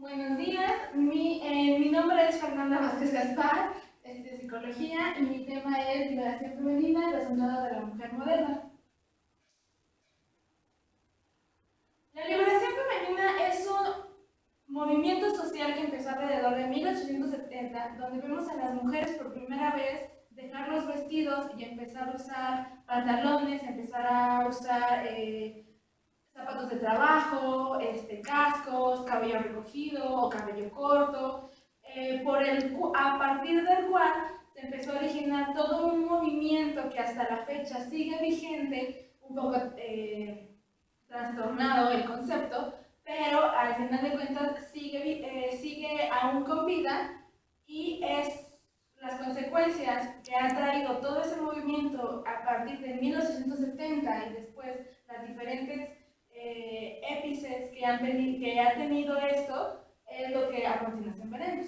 Buenos días, mi nombre es Fernanda Vázquez Gaspar, de Psicología, y mi tema es Liberación Femenina y los andados de la mujer moderna. La liberación femenina es un movimiento social que empezó alrededor de 1870, donde vemos a las mujeres por primera vez dejar los vestidos y empezar a usar pantalones, empezar a usar zapatos de trabajo, cascos, cabello recogido o cabello corto, a partir del cual se empezó a originar todo un movimiento que hasta la fecha sigue vigente, un poco trastornado el concepto, pero al final de cuentas sigue aún con vida y es las consecuencias que ha traído todo ese movimiento a partir de 1870 y después las diferentes épices que ha tenido esto, es lo que a continuación veremos.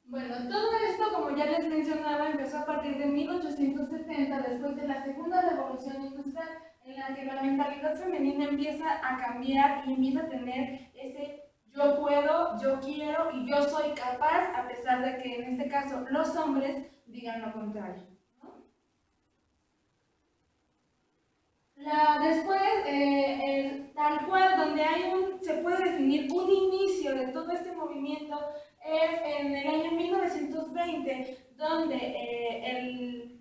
Bueno, todo esto, como ya les mencionaba, empezó a partir de 1870, después de la segunda revolución industrial, en la que la mentalidad femenina empieza a cambiar y empieza a tener ese yo puedo, yo quiero y yo soy capaz, a pesar de que en este caso los hombres digan lo contrario. Después, tal cual, donde se puede definir un inicio de todo este movimiento, es en el año 1920, donde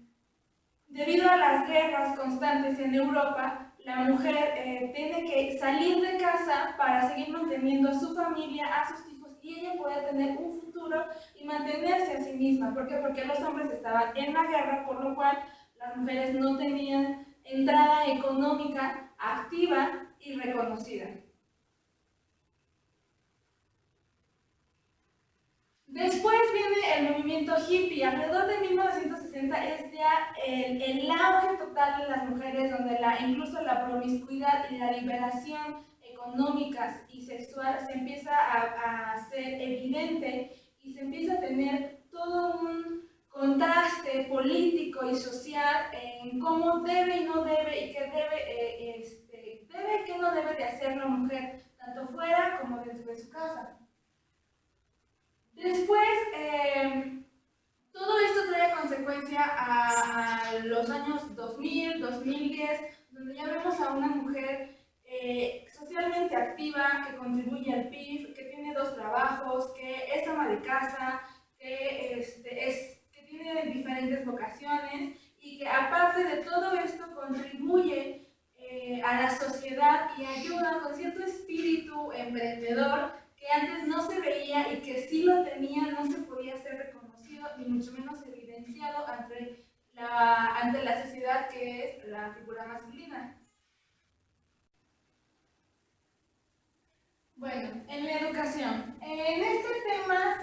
debido a las guerras constantes en Europa, la mujer tiene que salir de casa para seguir manteniendo a su familia, a sus hijos, y ella pueda tener un futuro y mantenerse a sí misma. ¿Por qué? Porque los hombres estaban en la guerra, por lo cual las mujeres no tenían entrada económica activa y reconocida. Después viene el movimiento hippie. Alrededor de 1960 es ya el auge total de las mujeres, donde incluso la promiscuidad y la liberación económica y sexual se empieza a hacer evidente y se empieza a tener todo un contraste político y social en cómo debe y no debe y qué debe y qué no debe de hacer la mujer, tanto fuera como dentro de su casa. Después, todo esto trae consecuencia a los años 2000, 2010, donde ya vemos a una mujer socialmente activa, que contribuye al PIB, que tiene 2 trabajos, que es ama de casa, que tiene diferentes vocaciones y que aparte de todo esto contribuye a la sociedad y ayuda con cierto espíritu emprendedor que antes no se veía y que sí lo tenía, no se podía ser reconocido ni mucho menos evidenciado ante la sociedad, que es la figura masculina. Bueno, en la educación. En este tema,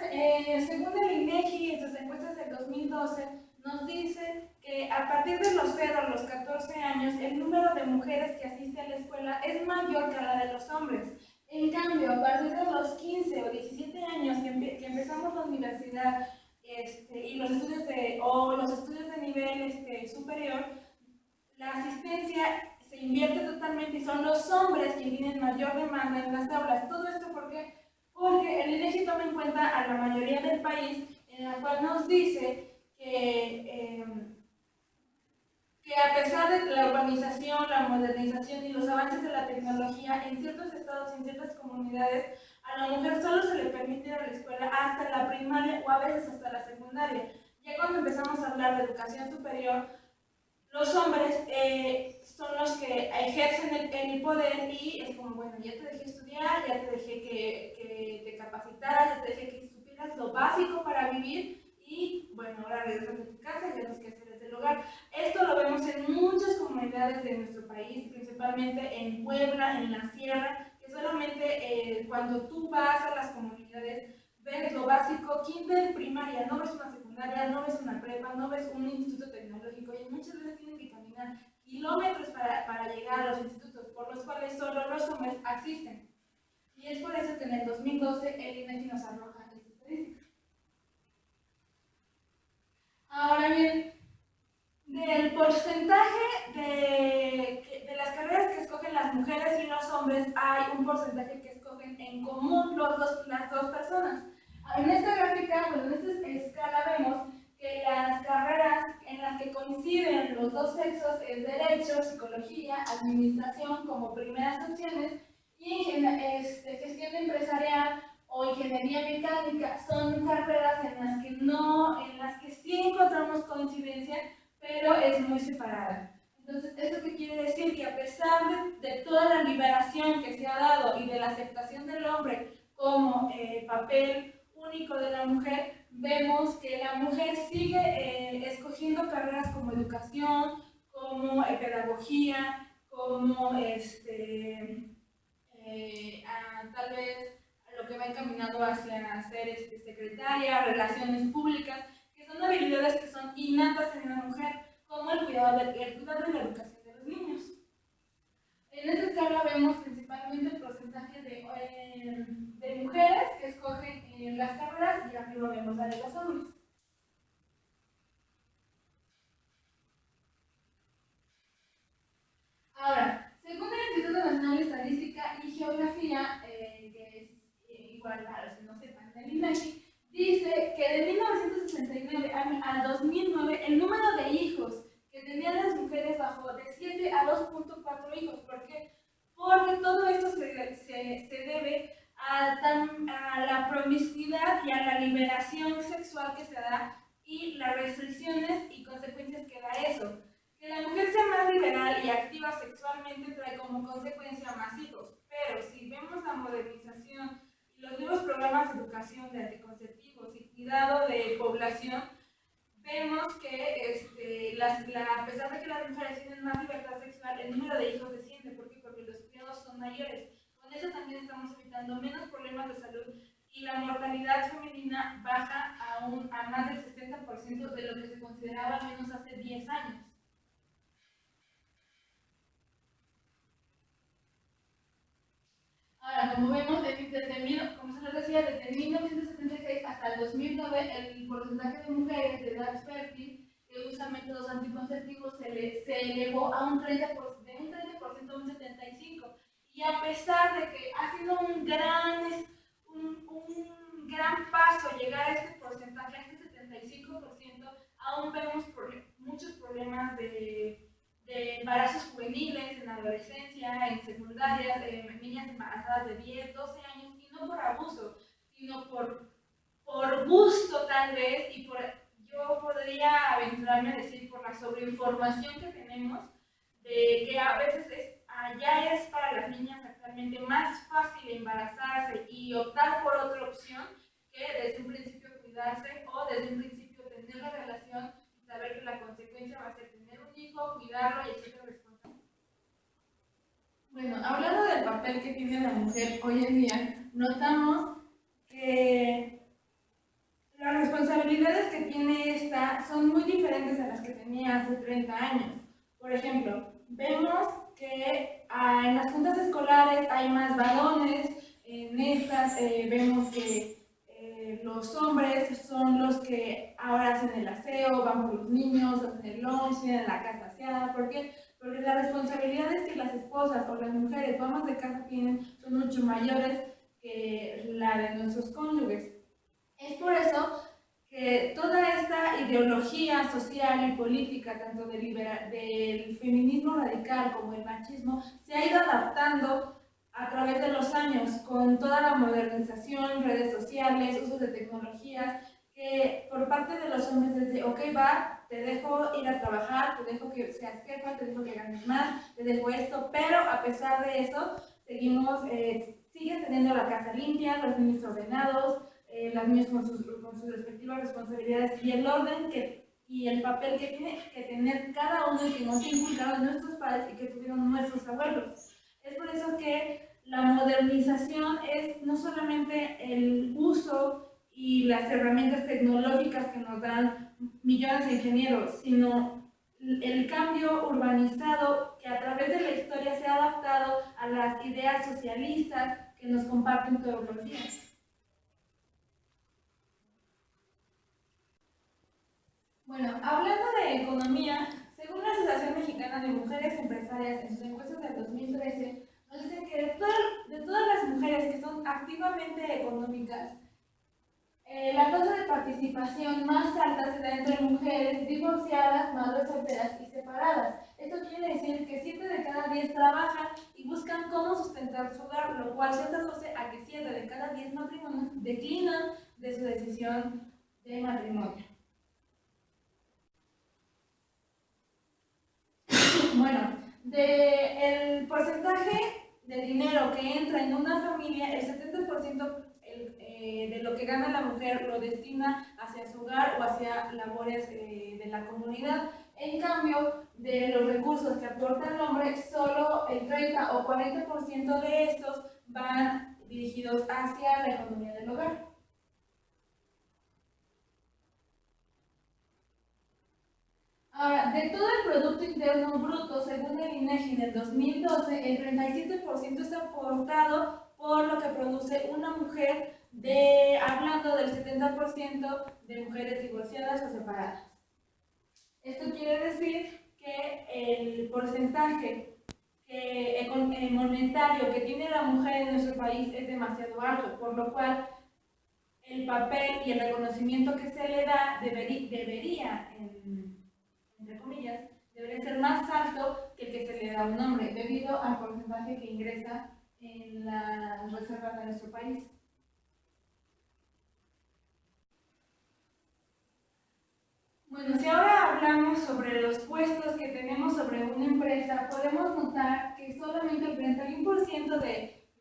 según el INEGI, en sus encuestas del 2012, nos dice que a partir de los 0 a los 14 años, el número de mujeres que asiste a la escuela es mayor que la de los hombres. En cambio, a partir de los 15 o 17 años que empezamos la universidad y los estudios de nivel superior, la asistencia se invierte totalmente y son los hombres quienes tienen mayor demanda en las aulas. ¿Todo esto por qué? Porque el INEGI toma en cuenta a la mayoría del país, en la cual nos dice que a pesar de la urbanización, la modernización y los avances de la tecnología, en ciertos estados y en ciertas comunidades, a la mujer solo se le permite ir a la escuela hasta la primaria o a veces hasta la secundaria. Ya cuando empezamos a hablar de educación superior, los hombres son los que ejercen el poder y es como, bueno, ya te dejé estudiar, ya te dejé que te capacitaras, ya te dejé que supieras lo básico para vivir y, bueno, ahora regresas a tu casa y ya los quehaceres del hogar. Esto lo vemos en muchas comunidades de nuestro país, principalmente en Puebla, en la Sierra, que solamente cuando tú vas a las comunidades ves lo básico, kinder, primaria, no ves una secundaria, no ves una prepa, no ves un instituto tecnológico y muchas veces tienen que caminar kilómetros para llegar a los institutos, por los cuales solo los hombres asisten. Y es por eso que en el 2012 el INEGI nos arroja esta estadística. Ahora bien, del porcentaje de las carreras que escogen las mujeres y los hombres, administración como primeras opciones y gestión empresarial o ingeniería mecánica son carreras en las que sí encontramos coincidencia, pero es muy separada. Entonces, ¿esto qué quiere decir? Que a pesar de toda la liberación que se ha dado y de la aceptación del hombre como papel único de la mujer, vemos que la mujer sigue escogiendo carreras como educación, como pedagogía, como tal vez lo que va encaminado hacia ser secretaria, relaciones públicas, que son habilidades que son innatas en la mujer, como el cuidado y la educación de los niños. En esta escala vemos principalmente el porcentaje de mujeres que escogen las carreras y arriba vemos la de los hombres. Ahora, según el Instituto Nacional de Estadística y Geografía, que es igual a los que no sepan del INEGI, dice que de 1969 al 2009 el número de hijos que tenían las mujeres bajó de 7 a 2.4 hijos. ¿Por qué? Porque todo esto se debe a la promiscuidad y a la liberación sexual que se da y las restricciones y consecuencias que da eso. Que la mujer sea más liberal y activa sexualmente trae como consecuencia más hijos, pero si vemos la modernización y los nuevos programas de educación de anticonceptivos y cuidado de población, vemos que a pesar de que las mujeres tienen más libertad sexual, el número de hijos desciende. ¿Por qué? Porque los cuidados son mayores. Con eso también estamos evitando menos problemas de salud y la mortalidad femenina baja a más del 60% de lo que se consideraba al menos hace 10 años. Ahora, como vemos, como se les decía, desde 1976 hasta el 2009, el porcentaje de mujeres de edad fértil que usan métodos anticonceptivos se elevó a de un 30% a un 75%. Y a pesar de que ha sido un gran paso llegar a este porcentaje, a este 75%, aún vemos muchos problemas de embarazos juveniles, en adolescencia, en secundaria, niñas embarazadas de 10, 12 años, y no por abuso, sino por gusto tal vez, y yo podría aventurarme a decir por la sobreinformación que tenemos, de que a veces ya es para las niñas actualmente más fácil embarazarse y optar por otra opción que desde un principio cuidarse o desde un principio tener la relación y saber que la consecuencia va a ser tener un hijo, cuidarlo y etcétera responsable. Bueno, hablando del papel que tiene la mujer hoy en día, notamos que las responsabilidades que tiene esta son muy diferentes a las que tenía hace 30 años. Por ejemplo, vemos que en las juntas escolares hay más varones, en estas vemos que los hombres son los que ahora hacen el aseo, van por los niños, hacen el lunch, tienen la casa aseada. ¿Por qué? Porque las responsabilidades que las esposas o las mujeres o amas de casa tienen son mucho mayores que la de nuestros cónyuges. Es por eso que toda esta ideología social y política, tanto del feminismo radical como el machismo, se ha ido adaptando a través de los años con toda la modernización, redes sociales, usos de tecnologías, que por parte de los hombres es de, ok, va, te dejo ir a trabajar, te dejo que seas jefa, te dejo que ganes más, te dejo esto, pero a pesar de eso, sigues teniendo la casa limpia, los niños ordenados, las niñas con sus respectivas responsabilidades y el orden y el papel que tiene que tener cada uno y que nos inculcaron nuestros padres y que tuvieron nuestros abuelos. Es por eso que la modernización es no solamente el uso y las herramientas tecnológicas que nos dan millones de ingenieros, sino el cambio urbanizado que a través de la historia se ha adaptado a las ideas socialistas que nos comparten todos los días. Bueno, hablando de economía, según la Asociación Mexicana de Mujeres Empresarias en sus encuestas del 2013, nos dicen que de todas las mujeres que son activamente económicas, La tasa de participación más alta se da entre mujeres divorciadas, madres solteras y separadas. Esto quiere decir que 7 de cada 10 trabajan y buscan cómo sustentar su hogar, lo cual se traduce a que 7 de cada 10 matrimonios declinan de su decisión de matrimonio. Bueno, el porcentaje de dinero que entra en una familia, el 70% de lo que gana la mujer lo destina hacia su hogar o hacia labores de la comunidad. En cambio, de los recursos que aporta el hombre, solo el 30 o 40% de estos van dirigidos hacia la economía del hogar. Ahora, de todo el Producto Interno Bruto, según el INEGI del 2012, el 37% es aportado por lo que produce una mujer, hablando del 70% de mujeres divorciadas o separadas. Esto quiere decir que el porcentaje monetario que tiene la mujer en nuestro país es demasiado alto, por lo cual el papel y el reconocimiento que se le da debería entre comillas, debería ser más alto que el que se le da a un hombre, debido al porcentaje que ingresa en las reservas de nuestro país. Bueno, si ahora hablamos sobre los puestos que tenemos sobre una empresa, podemos notar que solamente el 31%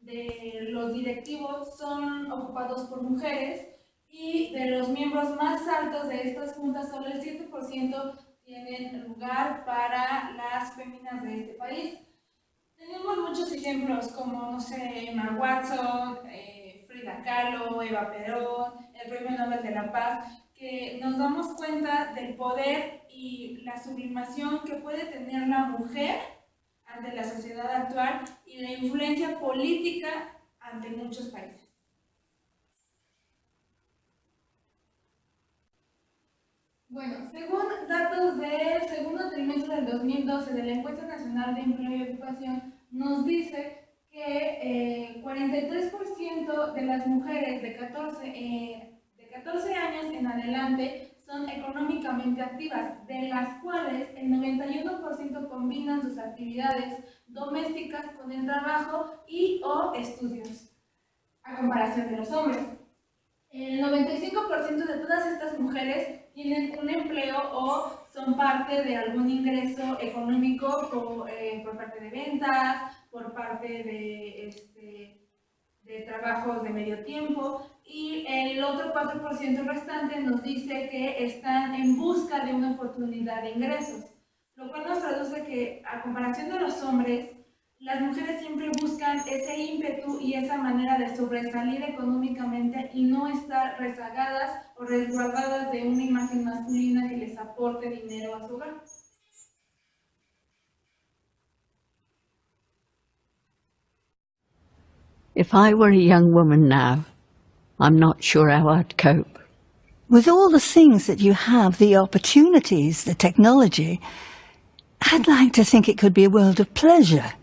de los directivos son ocupados por mujeres y de los miembros más altos de estas juntas, solo el 7% tienen lugar para las féminas de este país. Tenemos muchos ejemplos como, no sé, Emma Watson, Frida Kahlo, Eva Perón, el Premio Nobel de la Paz, que nos damos cuenta del poder y la sublimación que puede tener la mujer ante la sociedad actual y la influencia política ante muchos países. Bueno, según datos del segundo trimestre del 2012 de la Encuesta Nacional de Empleo y Ocupación, nos dice que 43% de las mujeres de 14 años en adelante son económicamente activas, de las cuales el 91% combinan sus actividades domésticas con el trabajo y o estudios, a comparación de los hombres. El 95% de todas estas mujeres tienen un empleo o son parte de algún ingreso económico por parte de ventas, por parte de trabajos de medio tiempo, y el otro 4% restante nos dice que están en busca de una oportunidad de ingresos, lo cual nos traduce que, a comparación de los hombres, las mujeres siempre buscan ese ímpetu y esa manera de sobresalir económicamente y no estar rezagadas o resguardadas de una imagen masculina que les aporte dinero a su hogar. If I were a young woman now, I'm not sure how I'd cope. With all the things that you have, the opportunities, the technology, I'd like to think it could be a world of pleasure.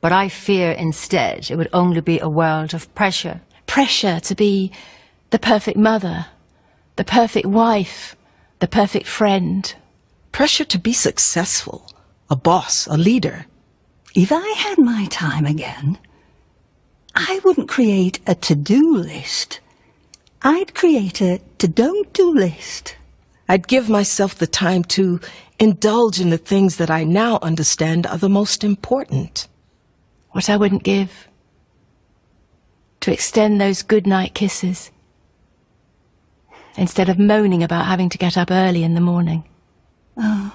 But I fear instead it would only be a world of pressure. Pressure to be the perfect mother, the perfect wife, the perfect friend. Pressure to be successful, a boss, a leader. If I had my time again, I wouldn't create a to-do list. I'd create a to-don't-do list. I'd give myself the time to indulge in the things that I now understand are the most important. What I wouldn't give to extend those goodnight kisses instead of moaning about having to get up early in the morning. Oh.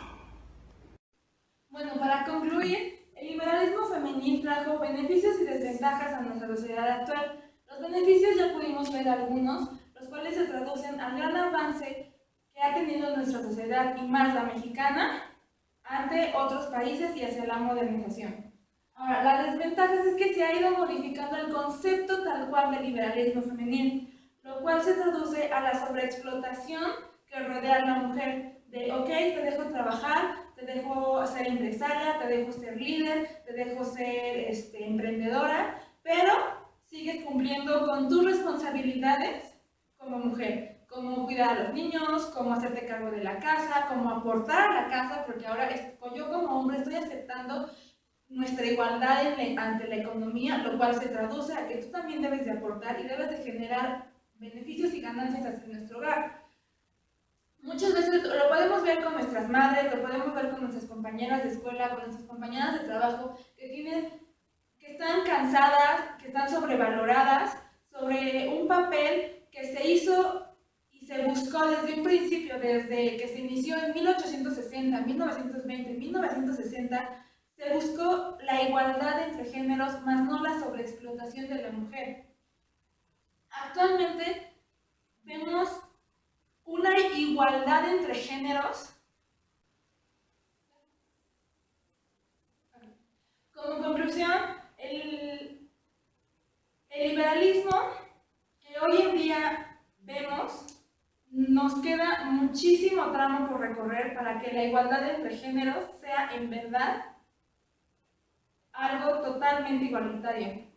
Bueno, para concluir, el liberalismo femenil trajo beneficios y desventajas a nuestra sociedad actual. Los beneficios ya pudimos ver algunos, los cuales se traducen al gran avance que ha tenido nuestra sociedad y más la mexicana ante otros países y hacia la modernización. Ahora, las desventajas es que se ha ido modificando el concepto tal cual del liberalismo femenil, lo cual se traduce a la sobreexplotación que rodea a la mujer, de ok, te dejo trabajar, te dejo ser empresaria, te dejo ser líder, te dejo ser emprendedora, pero sigues cumpliendo con tus responsabilidades como como mujer, cómo cuidar a los niños, cómo hacerte cargo de la casa, cómo aportar a la casa, porque ahora yo como hombre estoy aceptando nuestra igualdad ante la economía, lo cual se traduce a que tú también debes de aportar y debes de generar beneficios y ganancias hacia nuestro hogar. Muchas veces lo podemos ver con nuestras madres, lo podemos ver con nuestras compañeras de escuela, con nuestras compañeras de trabajo, que están cansadas, que están sobrevaloradas, sobre un papel que se hizo y se buscó desde un principio, desde que se inició en 1860, 1920, 1960, se buscó la igualdad entre géneros, más no la sobreexplotación de la mujer. Actualmente vemos una igualdad entre géneros. Como conclusión, el liberalismo que hoy en día vemos, nos queda muchísimo tramo por recorrer para que la igualdad entre géneros sea en verdad algo totalmente igualitario.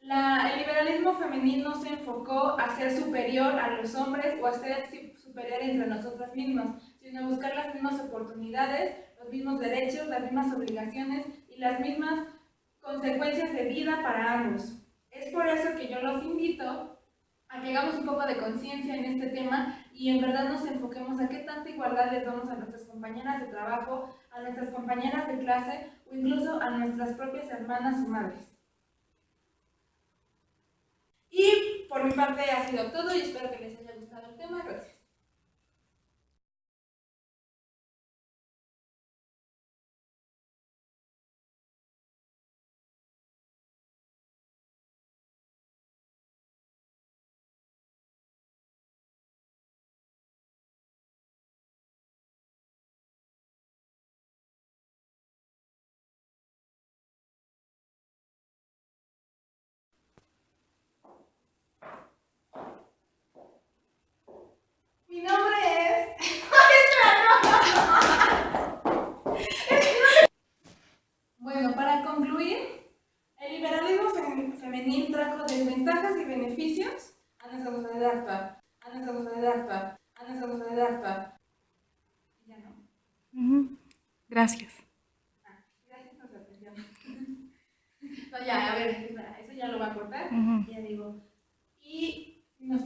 El liberalismo femenino se enfocó a ser superior a los hombres o a ser superior entre nosotras mismas, sino a buscar las mismas oportunidades, los mismos derechos, las mismas obligaciones y las mismas consecuencias de vida para ambos. Es por eso que yo los invito a que hagamos un poco de conciencia en este tema y en verdad nos enfoquemos a qué tanta igualdad les damos a nuestras compañeras de trabajo, a nuestras compañeras de clase o incluso a nuestras propias hermanas o madres. Y por mi parte ha sido todo y espero que les haya gustado el tema. Gracias. Mi nombre es... Bueno, para concluir, el liberalismo femenil trajo desventajas y beneficios a nuestra sociedad actual. Ya no. Gracias. Gracias por su atención. No, ya, a ver, espera, eso ya lo va a cortar. Ya digo. Y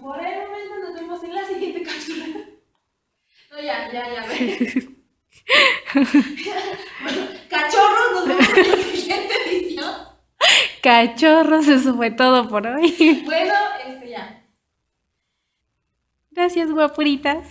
por el momento nos vemos en la siguiente cápsula. No, ya, a ver. Bueno, cachorros, nos vemos en la siguiente edición. Cachorros, eso fue todo por hoy. Bueno, ya. Gracias, guapuritas.